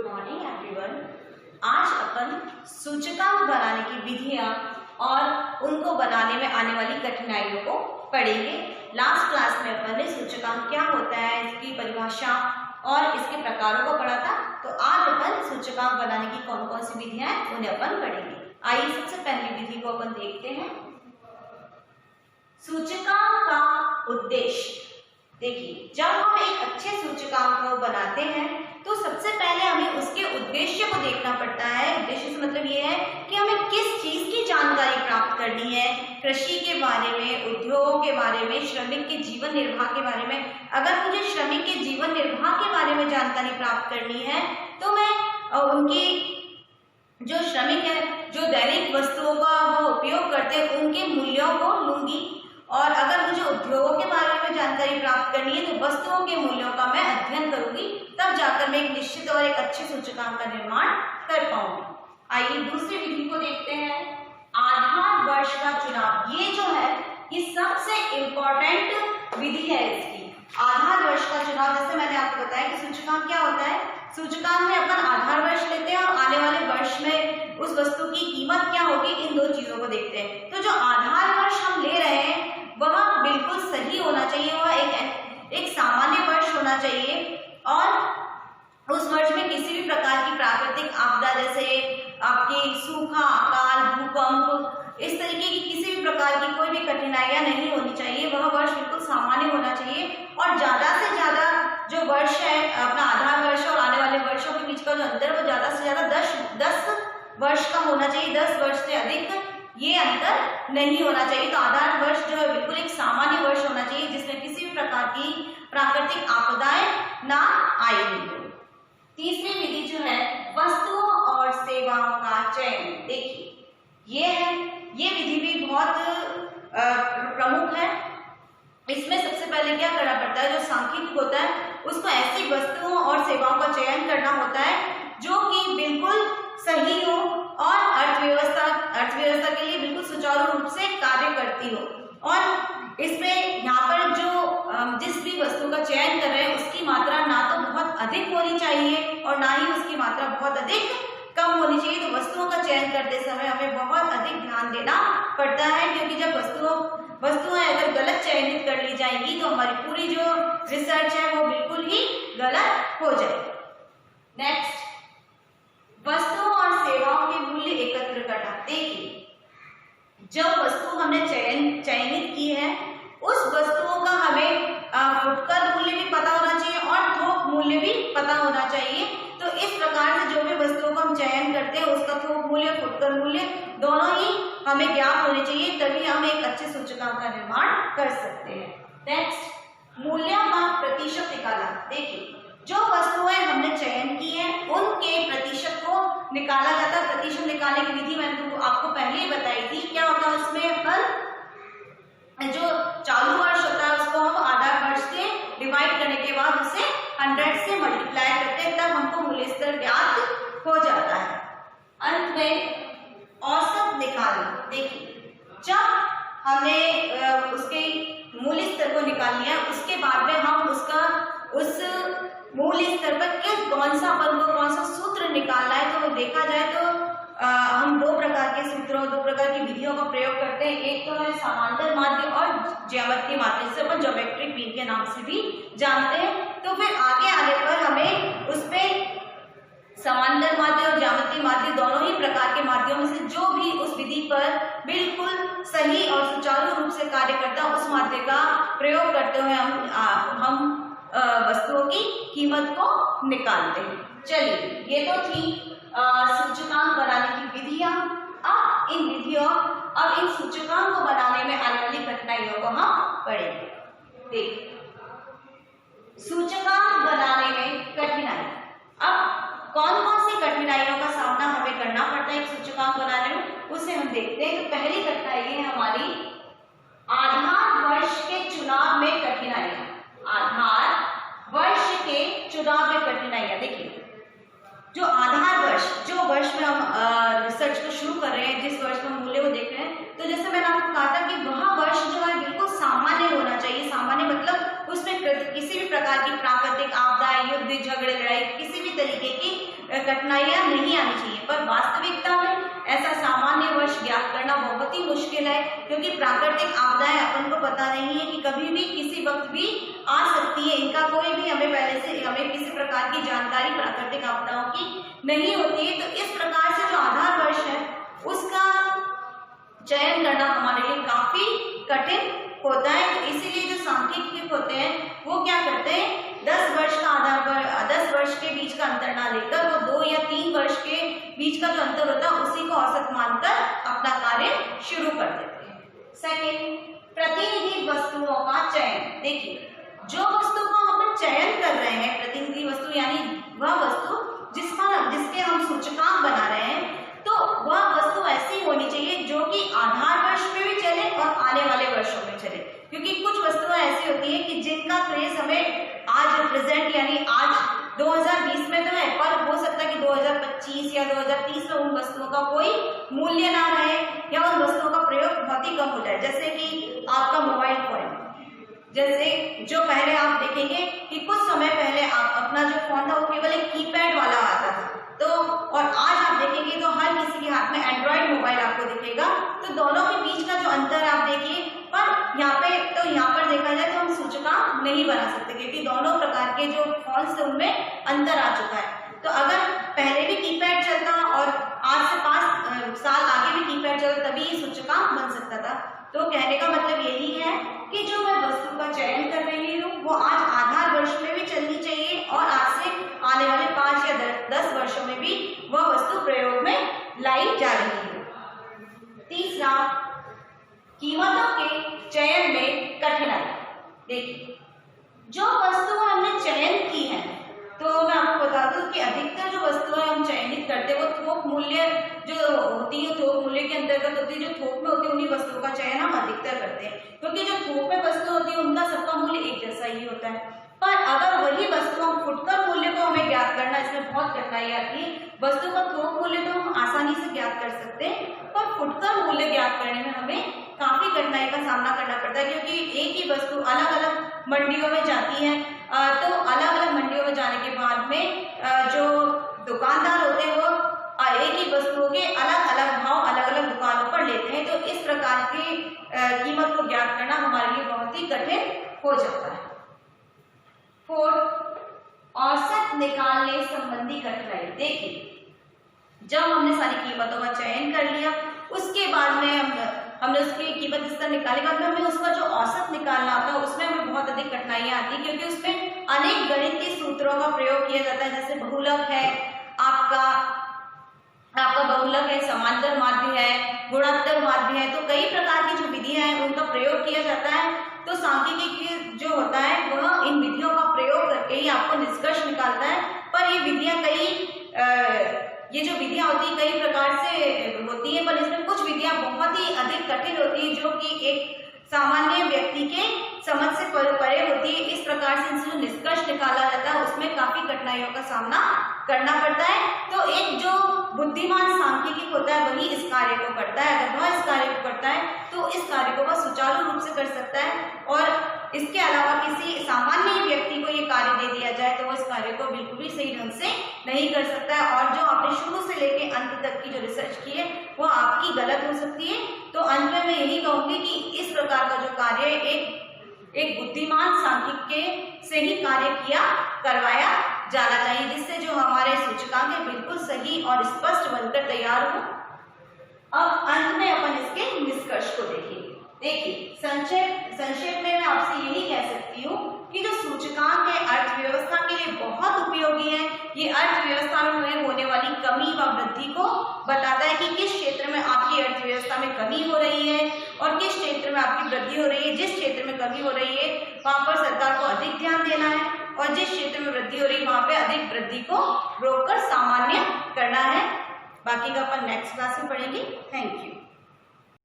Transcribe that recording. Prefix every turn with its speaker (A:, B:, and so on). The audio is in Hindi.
A: Morning everyone. आज अपन सूचकांक बनाने की विधियां और उनको बनाने में आने वाली कठिनाइयों को पढ़ेंगे। लास्ट क्लास में अपन ने सूचकांक क्या होता है, इसकी परिभाषा और इसके प्रकारों को पढ़ा था। तो आज अपन सूचकांक बनाने की कौन कौन सी विधियां हैं उन्हें अपन पढ़ेंगे। आइए सबसे पहली विधि को अपन देखते हैं। सूचकांक का उद्देश्य। देखिए, जब हम एक अच्छे सूचकांक को बनाते हैं तो सबसे पहले हमें उसके उद्देश्य को देखना पड़ता है। उद्देश्य से मतलब ये है कि हमें किस चीज की जानकारी प्राप्त करनी है। कृषि के बारे में, उद्योगों के बारे में, श्रमिक के जीवन निर्वाह के बारे में। अगर मुझे श्रमिक के जीवन निर्वाह के बारे में जानकारी प्राप्त करनी है तो मैं उनकी जो श्रमिक है, जो दैनिक वस्तुओं का वो उपयोग करते हैं, उनके मूल्यों को लूंगी। और अगर मुझे उद्योगों के बारे में जानकारी प्राप्त करनी है तो वस्तुओं के मूल्यों का मैं अध्ययन करूंगी, तब जाकर मैं एक निश्चित और एक अच्छे सूचकांक का निर्माण कर पाऊंगी। आइए दूसरी विधि को देखते हैं। आधार वर्ष का चुनाव। ये जो है ये सबसे इम्पोर्टेंट विधि है इसकी। आधार वर्ष का चुनाव, जैसे मैंने आपको बताया कि सूचकांक क्या होता है। सूचकांक में अपन आधार वर्ष लेते हैं और आने वाले वर्ष में उस वस्तु की कीमत क्या होगी, इन दो चीजों को देखते हैं। तो जो आधार वर्ष हम ले रहे हैं वह बिल्कुल सही होना चाहिए, वह एक सामान्य वर्ष होना चाहिए और उस वर्ष में किसी भी प्रकार की प्राकृतिक आपदा जैसे आपकी सूखा, अकाल, भूकंप, इस तरीके की किसी भी प्रकार की कोई भी कठिनाइयां नहीं होनी चाहिए। वह वर्ष बिल्कुल सामान्य होना चाहिए और ज्यादा से ज्यादा जो वर्ष है अपना आधार वर्ष और आने वाले वर्षों के बीच का जो अंतर है वो ज्यादा से ज्यादा 10 वर्ष का होना चाहिए। 10 वर्ष से अधिक ये अंतर नहीं होना चाहिए। तो आधार वर्ष जो है बिल्कुल एक सामान्य वर्ष होना चाहिए जिसमें किसी भी प्रकार की प्राकृतिक आपदाएं ना आएगी। तीसरी विधि जो है वस्तुओं और सेवाओं का चयन। देखिए ये विधि भी बहुत प्रमुख है। इसमें सबसे पहले क्या करना पड़ता है, जो सांख्यिकी होता है उसको ऐसी वस्तुओं और सेवाओं का चयन करना होता है जो कि बिल्कुल सही हो और अर्थव्यवस्था के लिए बिल्कुल सुचारू रूप से कार्य करती हो। और इसमें यहाँ पर जो जिस भी वस्तु का चयन कर रहे हैं उसकी मात्रा ना तो बहुत अधिक होनी चाहिए और ना ही उसकी मात्रा बहुत अधिक कम होनी चाहिए। तो वस्तुओं का चयन करते समय हमें बहुत अधिक ध्यान देना पड़ता है, क्योंकि जब वस्तुएं अगर गलत चयनित कर ली जाएंगी तो हमारी पूरी जो रिसर्च है वो बिल्कुल ही गलत हो जाएगी। नेक्स्ट, वस्तुओं और सेवाओं के मूल्य एकत्र करना। देखिए, जब वस्तु हमने चयनित की है उस वस्तुओं का हमें फुटकर मूल्य भी पता होना चाहिए और थोक मूल्य भी पता होना चाहिए। तो इस प्रकार से जो भी वस्तुओं का हम चयन करते हैं उसका थोक मूल्य, फुटकर मूल्य दोनों ही हमें ज्ञात होने चाहिए, तभी हम एक अच्छे सूचकांक का निर्माण कर सकते हैं। नेक्स्ट, मूल्यों का प्रतिशत निकालना। देखिए, जो वस्तुएं हमने चयन की है उनके प्रतिशत को निकाला जाता है। प्रतिशत निकालने की विधि मैंने तो आपको पहले ही बताई थी। क्या होता है उसमें, अपन जो चालू वर्ष होता है उसको हम आधार वर्ष से डिवाइड करने के बाद उसे 100 से मल्टीप्लाई करते हैं, तब हमको मूल्य स्तर ज्ञात हो जाता है। अंत में औसत निकालना। देखिए, जब हमने उसके मूल्य स्तर को निकाल लिया उसके बाद में हम उस मूल्य स्तर पर कौन सा अपन को कौन सा सूत्र निकालना है, तो देखा जाए तो हम दो प्रकार के सूत्रों, दो प्रकार की विधियों का प्रयोग करते हैं। एक तो है समांतर माध्य और ज्यामितीय माध्य, जिसे अपन ज्योमेट्रिक मीन के नाम से भी जानते हैं। तो फिर आगे आने पर हमें उसमें समांतर माध्य और ज्यामितीय माध्य दोनों ही प्रकार के माध्यों में से जो भी उस विधि पर बिल्कुल सही और सुचारू रूप से कार्य करता है उस माध्य का प्रयोग करते हुए हम वस्तुओं की कीमत को निकालते हैं। चलिए, ये तो थी सूचकांक बनाने की विधियां। अब इन सूचकांक को बनाने में आने वाली कठिनाइयों को हम पढ़ेंगे। देखिए, सूचकांक बनाने में कठिनाई। अब कौन कौन सी कठिनाइयों का सामना हमें करना पड़ता है एक सूचकांक बनाने में, उसे हम देखते हैं। तो पहली कठिनाई है हमारी आधार वर्ष के चुनाव में कठिनाइयां। आधार वर्ष के चुनाव में कठिनाइयां। देखिए, जो आधार वर्ष, जो वर्ष में हम रिसर्च को शुरू कर रहे हैं, जिस वर्ष में मूल्य को देख रहे हैं, तो जैसे मैंने आपको कहा था कि वह वर्ष जो है बिल्कुल सामान्य होना चाहिए। सामान्य मतलब उसमें किसी भी प्रकार की प्राकृतिक आपदा, युद्ध, झगड़े, लड़ाई, किसी भी तरीके की कठिनाइयां नहीं आनी चाहिए। पर वास्तविकता में ऐसा सामान्य वर्ष ज्ञात करना बहुत ही मुश्किल है, क्योंकि प्राकृतिक आपदाएं अपन को पता नहीं है कि कभी भी किसी वक्त भी आ सकती है। इनका कोई भी हमें किसी प्रकार की जानकारी प्राकृतिक आपदाओं की नहीं होती है। तो इस प्रकार से जो आधार वर्ष है उसका चयन करना हमारे लिए काफी कठिन होता है। तो इसीलिए जो सांख्यिकी होते हैं वो क्या करते हैं, 10 वर्ष का आधार पर 10 वर्ष के बीच का अंतर ना लेकर वो 2 या 3 वर्ष के बीच का जो अंतर होता है उसी को औसत मानकर अपना कार्य शुरू कर देते हैं। सेकेंड, प्रतिनिधि वस्तुओं का चयन। देखिए, जो वस्तु का हम चयन कर रहे हैं, प्रतिनिधि वस्तु यानी वह वस्तु जिसके हम सूचकांक बना रहे हैं, तो वह वस्तु ऐसी होनी चाहिए जो कि आधार वर्ष में भी चले और आने वाले वर्षों में चले। क्योंकि कुछ वस्तुएं ऐसी होती हैं कि जिनका क्रेज हमें आज प्रेजेंट यानी आज 2020 में तो है, पर हो सकता है कि 2025 या 2030 में उन वस्तुओं का कोई मूल्य ना रहे या उन वस्तुओं का प्रयोग बहुत ही कम हो जाए। जैसे कि आपका मोबाइल फोन, जैसे जो पहले आप देखेंगे कि कुछ समय पहले आप अपना जो फोन था वो केवल एक कीपैड वाला आता था, तो और आज आप देखेंगे तो हर किसी के हाथ में एंड्रॉइड मोबाइल आपको दिखेगा। तो दोनों के बीच का जो अंतर आप देखिए, पर यहाँ पर देखा जाए तो हम सूचकांक नहीं बना सकते, क्योंकि दोनों प्रकार के जो फोन से उनमें अंतर आ चुका है। तो अगर पहले भी कीपैड चलता और आज से 5 साल आगे भी कीपैड चलता तभी ये सूचकांक बन सकता था। तो कहने का मतलब यही है कि जो मैं वस्तु का चयन कर रही हूँ वो आज आधार वर्ष में भी चलनी चाहिए और आज से आने वाले 5 या 10 वर्षों में भी वह वस्तु प्रयोग में लाई जा रही है। तीसरा, कीमतों के चयन में कठिनाई। देखिए, जो वस्तु हमने चयन की है, तो मैं आपको बता दूं कि अधिकतर जो वस्तुएं हम चयनित करते हैं वो थोक मूल्य जो होती है, थोक मूल्य के अंतर्गत होती है। जो थोक में होती है उन्हीं वस्तुओं का चयन हम अधिकतर करते हैं, क्योंकि जो थोक में वस्तु होती है उनका सबका मूल्य एक जैसा ही होता है। पर अगर वही वस्तु हम फुटकर मूल्य को हमें ज्ञात करना, इसमें बहुत कठिनाई आती है। वस्तु का थोक मूल्य तो हम आसानी से ज्ञात कर सकते हैं, पर फुटकर मूल्य ज्ञात करने में हमें काफी कठिनाई का सामना करना पड़ता है, क्योंकि एक ही वस्तु अलग अलग मंडियों में जाती है। तो अलग अलग मंडियों में जाने के बाद में जो दुकानदार होते हैं वो एक ही वस्तुओं के अलग अलग भाव अलग अलग दुकानों पर लेते हैं। तो इस प्रकार की कीमत को ज्ञात करना हमारे लिए बहुत ही कठिन हो जाता है। फोर्थ, औसत निकालने संबंधी कठिनाई। देखिए, जब हमने सारी कीमतों का चयन कर लिया, उसके बाद में हमने उसकी कीमत स्तर निकाले, बाद में हमें उसका जो औसत निकालना होता है उसमें हमें बहुत अधिक कठिनाइयां आती है, क्योंकि उसमें अनेक गणितीय सूत्रों का प्रयोग किया जाता है। जैसे बहुलक है, आपका बहुलक है, समांतर माध्य है, गुणोत्तर माध्य है। तो कई प्रकार की जो विधियां हैं उनका प्रयोग किया जाता है। तो सांख्यिकी जो होता है वह इन विधियों का प्रयोग करके ही आपको निष्कर्ष निकालता है। पर ये विधियां ये जो विधियां होती है कई प्रकार से होती है, पर इसमें कुछ विधियां बहुत ही अधिक कठिन होती है जो कि एक सामान्य व्यक्ति के समझ से परे होती है। इस प्रकार से इनसे जो निष्कर्ष निकाला जाता है उसमें काफी कठिनाइयों का सामना करना पड़ता है। तो एक जो बुद्धिमान सांख्यिकी होता है वही इस कार्य को करता है। अगर वह इस कार्य को करता है तो इस कार्य को वह सुचारू रूप से कर सकता है, और इसके अलावा किसी सामान्य व्यक्ति को ये कार्य दे दिया जाए तो वह इस कार्य को बिल्कुल भी सही ढंग से नहीं कर सकता है। और जो आपने शुरू से लेके अंत तक की जो रिसर्च की है वो आपकी गलत हो सकती है। तो अंत में मैं यही कहूंगी कि इस प्रकार का जो कार्य एक बुद्धिमान सांख्यिक से ही कार्य करवाया जाना चाहिए, जिससे जो हमारे सूचकांक है बिल्कुल सही और स्पष्ट बनकर तैयार हो। अब अंत में अपन इसके निष्कर्ष को देखिए संक्षेप में मैं आपसे यही कह सकती हूँ कि जो सूचकांक है अर्थव्यवस्था के लिए बहुत उपयोगी है। ये अर्थव्यवस्था में होने वाली कमी व वृद्धि को बताता है कि किस क्षेत्र में आपकी अर्थव्यवस्था में कमी हो रही है और किस क्षेत्र में आपकी वृद्धि हो रही है। जिस क्षेत्र में कमी हो रही है वहां पर सरकार को अधिक ध्यान देना है, और जिस क्षेत्र में वृद्धि हो रही है वहां पे अधिक वृद्धि को रोककर सामान्य करना है। बाकी का अपन नेक्स्ट क्लास में पढ़ेंगे। Thank you.